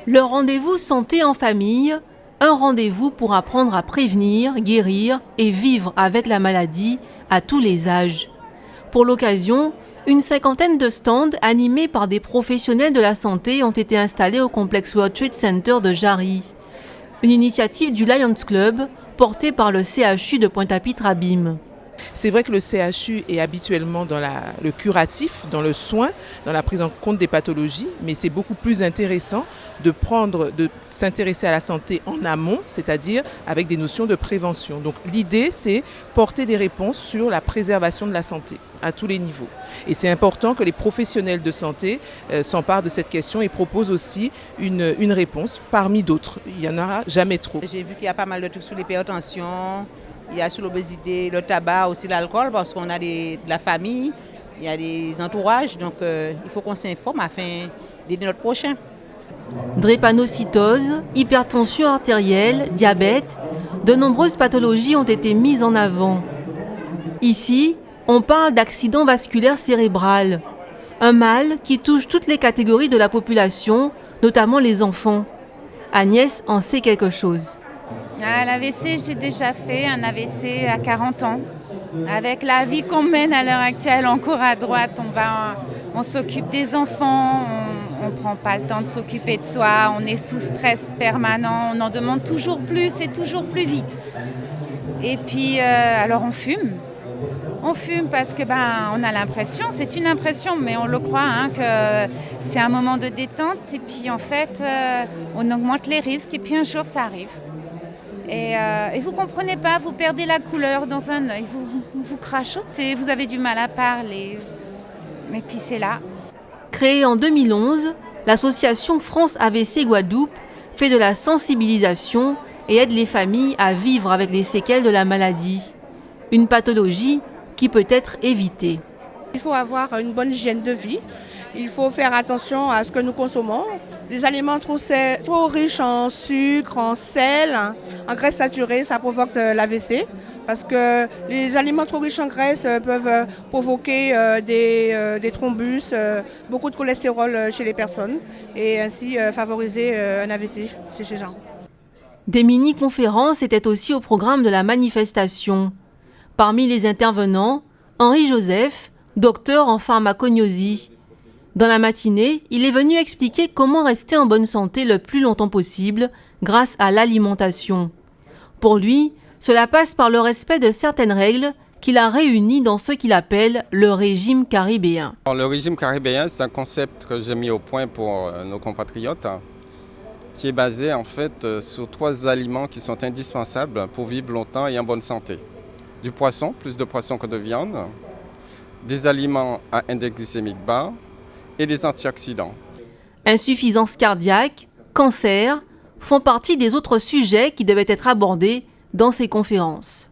Le rendez-vous santé en famille, un rendez-vous pour apprendre à prévenir, guérir et vivre avec la maladie à tous les âges. Pour l'occasion, une cinquantaine de stands animés par des professionnels de la santé ont été installés au complexe World Trade Center de Jarry. Une initiative du Lions Club portée par le CHU de Pointe-à-Pitre-Abîme. C'est vrai que le CHU est habituellement dans le curatif, dans le soin, dans la prise en compte des pathologies, mais c'est beaucoup plus intéressant de s'intéresser à la santé en amont, c'est-à-dire avec des notions de prévention. Donc l'idée, c'est porter des réponses sur la préservation de la santé à tous les niveaux. Et c'est important que les professionnels de santé s'emparent de cette question et proposent aussi une réponse parmi d'autres. Il n'y en aura jamais trop. J'ai vu qu'il y a pas mal de trucs sur l'hypertension. Il y a sur l'obésité, le tabac, aussi l'alcool, parce qu'on a de la famille, il y a des entourages, donc il faut qu'on s'informe afin d'aider notre prochain. Drépanocytose, hypertension artérielle, diabète, de nombreuses pathologies ont été mises en avant. Ici, on parle d'accident vasculaire cérébral, un mal qui touche toutes les catégories de la population, notamment les enfants. Agnès en sait quelque chose. L'AVC, j'ai déjà fait un AVC à 40 ans. Avec la vie qu'on mène à l'heure actuelle, on court à droite, on s'occupe des enfants, on ne prend pas le temps de s'occuper de soi, on est sous stress permanent, on en demande toujours plus et toujours plus vite. Et puis, alors on fume. On fume parce que on a l'impression, c'est une impression, mais on le croit, que c'est un moment de détente. Et puis en fait, on augmente les risques et puis un jour ça arrive. Et vous ne comprenez pas, vous perdez la couleur dans un œil, vous crachotez, vous avez du mal à parler. Et puis c'est là. Créée en 2011, l'association France AVC Guadeloupe fait de la sensibilisation et aide les familles à vivre avec les séquelles de la maladie. Une pathologie qui peut être évitée. Il faut avoir une bonne hygiène de vie. Il faut faire attention à ce que nous consommons. Des aliments trop riches en sucre, en sel, en graisse saturée, ça provoque l'AVC. Parce que les aliments trop riches en graisse peuvent provoquer des thrombus, beaucoup de cholestérol chez les personnes et ainsi favoriser un AVC chez les gens. Des mini-conférences étaient aussi au programme de la manifestation. Parmi les intervenants, Henri Joseph, docteur en pharmacognosie. Dans la matinée, il est venu expliquer comment rester en bonne santé le plus longtemps possible grâce à l'alimentation. Pour lui, cela passe par le respect de certaines règles qu'il a réunies dans ce qu'il appelle le régime caribéen. Le régime caribéen, c'est un concept que j'ai mis au point pour nos compatriotes, qui est basé en fait sur 3 aliments qui sont indispensables pour vivre longtemps et en bonne santé. Du poisson, plus de poisson que de viande, des aliments à index glycémique bas, et des antioxydants. Insuffisance cardiaque, cancer font partie des autres sujets qui devaient être abordés dans ces conférences.